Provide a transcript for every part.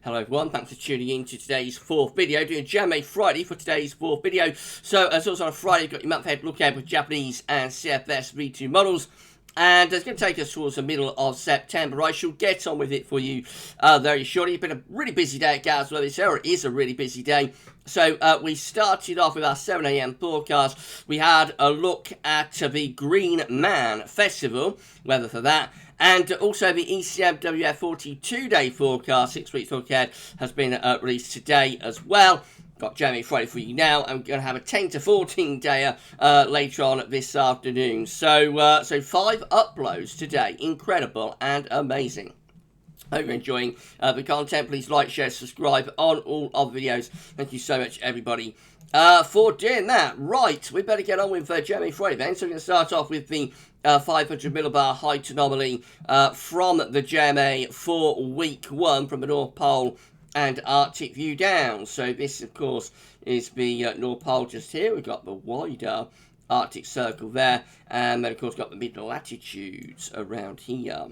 Hello everyone, thanks for tuning in to today's fourth video, doing JMA Friday for today's fourth video. So as always on a Friday, you've got your month ahead look ahead with Japanese and CFS V2 models. And it's going to take us towards the middle of September. I shall get on with it for you very shortly. It's been a really busy day at GavsWeatherVids, or it is a really busy day. So we started off with our 7 AM forecast. We had a look at the Green Man Festival, weather for that. And also the ECMWF 42-day forecast, 6 weeks look ahead, has been released today as well. Got JMA Friday for you now. I'm going to have a 10 to 14 day later on this afternoon. So 5 uploads today. Incredible and amazing. Hope you're enjoying the content. Please like, share, subscribe on all of the videos. Thank you so much, everybody, for doing that. Right, we better get on with JMA Friday then. So we're going to start off with the 500 millibar height anomaly from the JMA for week 1 from the North Pole and Arctic view down. So this, of course, is the North Pole just here. We've got the wider Arctic circle there, and then, of course, got the mid-latitudes around here.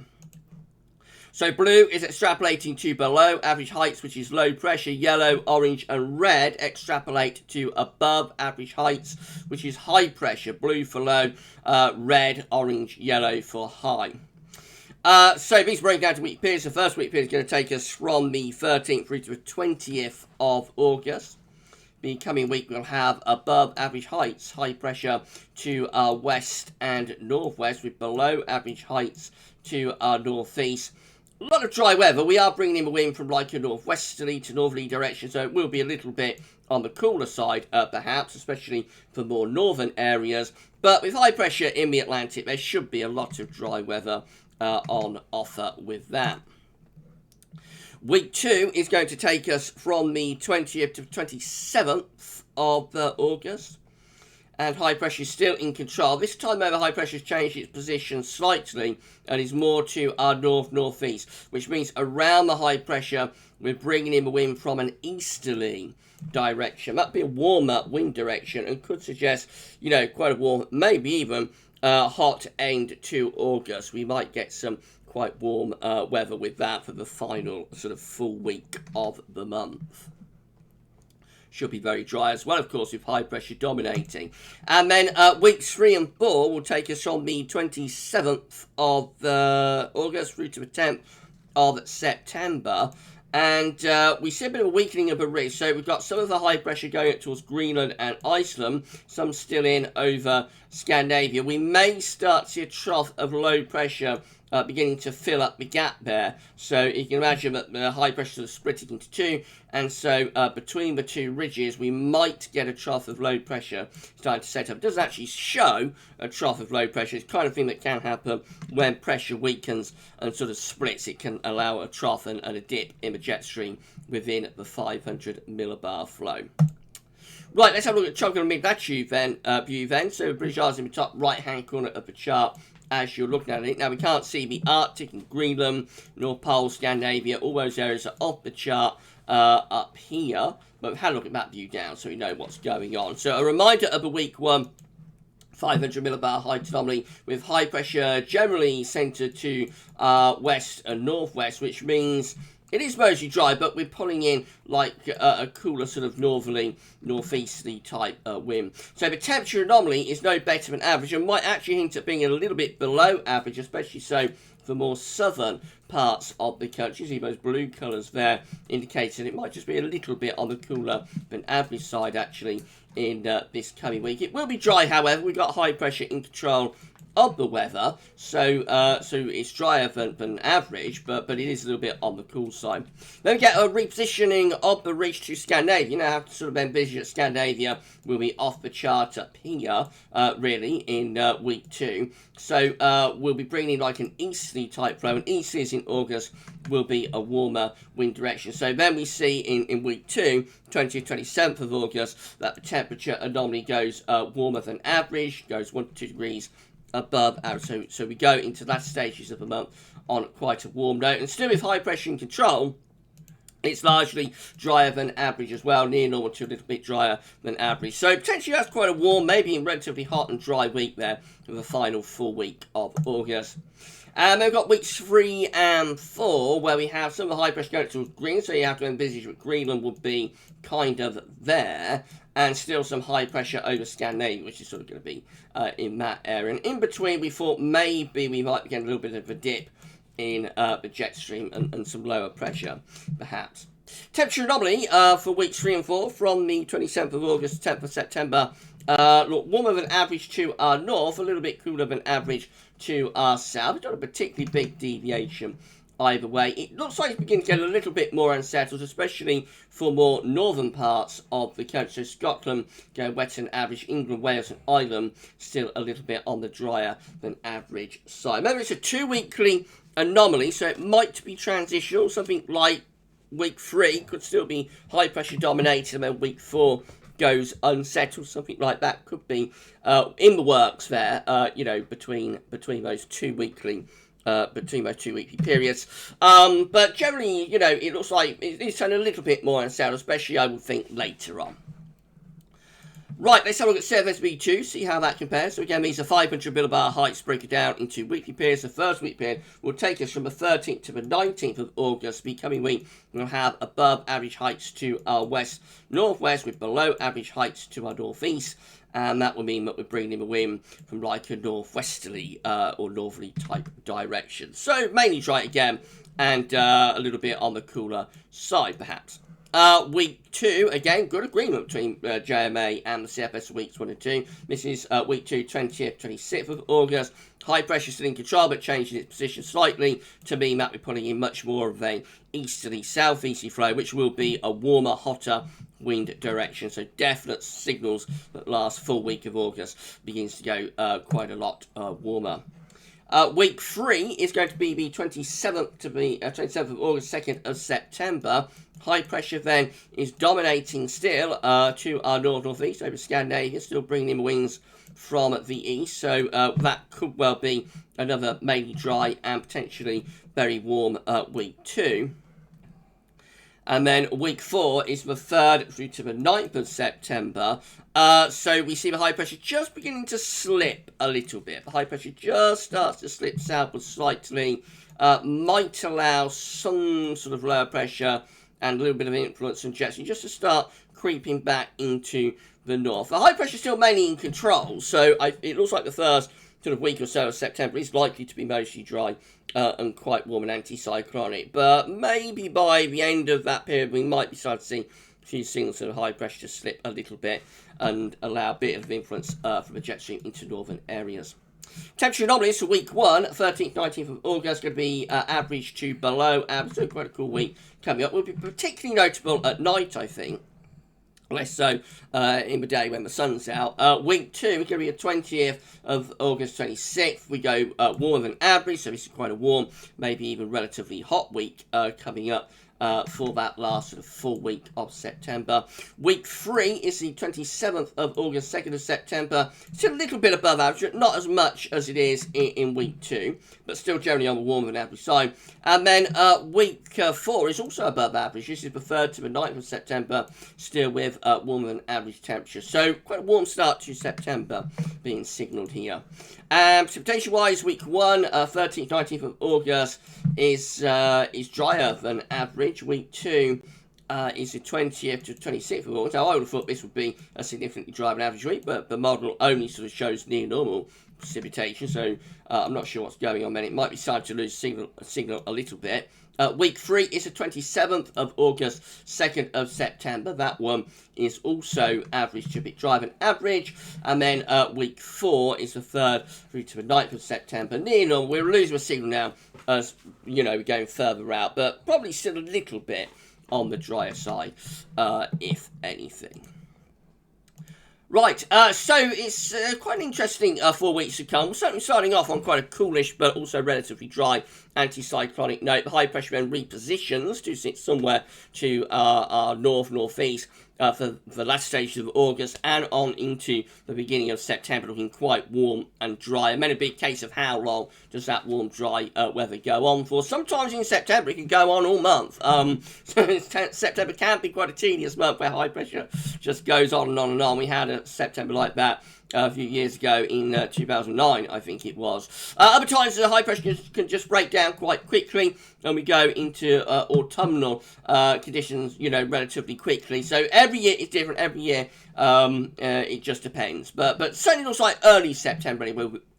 So blue is extrapolating to below average heights, which is low pressure. Yellow, orange, and red extrapolate to above average heights, which is high pressure. Blue for low, red, orange, yellow for high. So these break down to week periods. The first week period is going to take us from the 13th through to the 20th of August. The coming week we'll have above average heights, high pressure to our west and northwest, with below average heights to our northeast. A lot of dry weather. We are bringing in the wind from like a northwesterly to northerly direction, so it will be a little bit on the cooler side, perhaps, especially for more northern areas. But with high pressure in the Atlantic, there should be a lot of dry weather on offer with that. Week 2 is going to take us from the 20th to 27th of August. And high pressure is still in control. This time over, high pressure has changed its position slightly and is more to our north-northeast, which means around the high pressure, we're bringing in the wind from an easterly direction. That'd be a warmer wind direction and could suggest, you know, quite a warm, maybe even hot end to August. We might get some quite warm weather with that for the final sort of full week of the month. Should be very dry as well, of course, with high pressure dominating. And then weeks 3 and 4 will take us from the 27th of August through to the 10th of September. And we see a bit of a weakening of the ridge. So we've got some of the high pressure going up towards Greenland and Iceland, some still in over Scandinavia. We may start to see a trough of low pressure beginning to fill up the gap there. So you can imagine that the high pressure is splitting into two, and so between the two ridges we might get a trough of low pressure starting to set up. It doesn't actually show a trough of low pressure. It's the kind of thing that can happen when pressure weakens and sort of splits. It can allow a trough and a dip in the jet stream within the 500 millibar flow. Right, let's have a look at tropical mid-latitude view then. So British Isles in the top right-hand corner of the chart as you're looking at it. Now, we can't see the Arctic and Greenland, North Pole, Scandinavia. All those areas are off the chart up here. But we've had a look at that view down so we know what's going on. So a reminder of the week 1 500 millibar height anomaly with high pressure generally centered to west and northwest, which means it is mostly dry, but we're pulling in like a cooler sort of northerly, northeasterly type wind. So the temperature anomaly is no better than average and might actually hint at being a little bit below average, especially so for more southern parts of the country. You see those blue colours there indicating it might just be a little bit on the cooler than average side actually in this coming week. It will be dry, however. We've got high pressure in control of the weather, so it's drier than average, but it is a little bit on the cool side. Then we get a repositioning of the ridge to Scandinavia. You know, I have to sort of envision that Scandinavia will be off the chart up here, really, in week 2. So we'll be bringing in like an easterly type flow, and easterlies in August will be a warmer wind direction. So then we see in week 2, 20th, 27th of August, that the temperature anomaly goes warmer than average, goes 1 to 2 degrees above average. So we go into the last stages of the month on quite a warm note, and still with high pressure in control, it's largely drier than average as well, near normal to a little bit drier than average. So potentially that's quite a warm, maybe relatively hot and dry week there for the final full week of August. And we've got weeks 3 and 4, where we have some of the high pressure going towards Greenland, so you have to envisage that Greenland would be kind of there, and still some high pressure over Scandinavia, which is sort of going to be in that area. And in between, we thought maybe we might be getting a little bit of a dip in the jet stream and some lower pressure, perhaps. Temperature anomaly for weeks 3 and 4 from the 27th of August to 10th of September. Look, warmer than average to our north, a little bit cooler than average to our south. It's not a particularly big deviation either way. It looks like it's beginning to get a little bit more unsettled, especially for more northern parts of the country. So Scotland going wetter than average, England, Wales and Ireland still a little bit on the drier than average side. Remember, it's a 2-weekly anomaly, so it might be transitional. Something like week 3 could still be high pressure dominated, and then week 4 goes unsettled. Something like that could be in the works there, you know, between those 2 weekly periods. But generally, you know, it looks like it's a little bit more unsettled, especially I would think later on. Right, let's have a look at CFS-V2, see how that compares. So again, these are 500 millibar heights broken down into weekly periods. The first week period will take us from the 13th to the 19th of August. The coming week, we'll have above average heights to our west-northwest with below average heights to our northeast. And that will mean that we're bringing in the wind from like a northwesterly or northerly type direction. So mainly dry again, and a little bit on the cooler side perhaps. Week 2, again, good agreement between JMA and the CFS weeks 1 and 2. This is week 2, 20th, 26th of August. High pressure still in control, but changing its position slightly to mean that we're putting in much more of a easterly, southeasterly flow, which will be a warmer, hotter wind direction. So definite signals that last full week of August begins to go quite a lot warmer. Week 3 is going to be the 27th to the 27th of August, 2nd of September. High pressure then is dominating still to our north-northeast over Scandinavia, still bringing in winds from the east. So that could well be another mainly dry and potentially very warm week 2. And then week 4 is the 3rd through to the 9th of September. So we see the high pressure just beginning to slip a little bit. The high pressure just starts to slip southwards slightly. Might allow some sort of lower pressure and a little bit of influence from jet stream just to start creeping back into the north. The high pressure is still mainly in control, so it looks like the first sort of week or so of September is likely to be mostly dry and quite warm and anticyclonic. But maybe by the end of that period, we might be starting to see a few signals of high pressure just slip a little bit and allow a bit of influence from the jet stream into northern areas. Temperature anomalies for week 1, 13th, 19th of August, going to be average to below average. So quite a cool week coming up. Will be particularly notable at night, I think. Less so in the day when the sun's out. Week 2 is going to be the 20th of August 26th. We go warmer than average, so this is quite a warm, maybe even relatively hot week coming up for that last sort of full week of September. Week 3 is the 27th of August, 2nd of September. Still a little bit above average, not as much as it is in week 2, but still generally on the warmer than average side. And then week 4 is also above average. This is the 3rd to the 9th of September, still with warmer than average temperature. So quite a warm start to September being signalled here. Precipitation wise, week 1, 13th, 19th of August is drier than average. Week 2 is the 20th to 26th of August. Now, I would have thought this would be a significantly drier than average week, but the model only sort of shows near normal precipitation, so I'm not sure what's going on then. It might be starting to lose signal a little bit. Week 3 is the 27th of August, 2nd of September. That one is also average to a bit drier than average. And then week 4 is the 3rd through to the 9th of September. Near normal. We're losing a signal now as, you know, we're going further out, but probably still a little bit on the drier side, if anything. Right, so it's quite an interesting 4 weeks to come. We're certainly starting off on quite a coolish but also relatively dry anticyclonic note. The high pressure then repositions to sit somewhere to our north-northeast for the last stages of August and on into the beginning of September, looking quite warm and dry. And then a big case of how long does that warm, dry weather go on for. Sometimes in September it can go on all month. So September can be quite a tedious month where high pressure just goes on and on and on. We had a September like that a few years ago in 2009, I think it was. Other times the high pressure can just break down quite quickly, and we go into autumnal conditions, you know, relatively quickly. So every year is different. Every year it just depends. But certainly looks like early September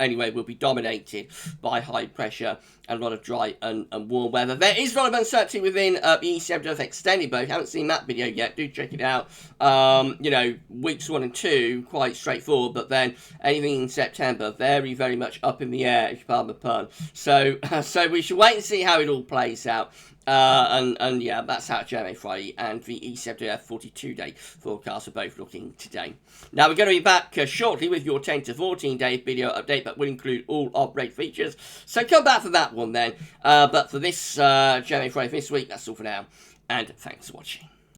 anyway will be dominated by high pressure and a lot of dry and warm weather. There is a lot of uncertainty within the ECMWF extended boat. If you haven't seen that video yet, do check it out. You know, weeks 1 and 2 quite straightforward, but then anything in September very, very much up in the air, if you pardon the pun. So we should wait and see how it all plays out. And yeah, that's how JMA Friday and the ECWF 42-day forecast are both looking today. Now we're going to be back shortly with your 10 to 14 day video update that will include all operate features. So come back for that one then. But for this JMA Friday this week, that's all for now. And thanks for watching.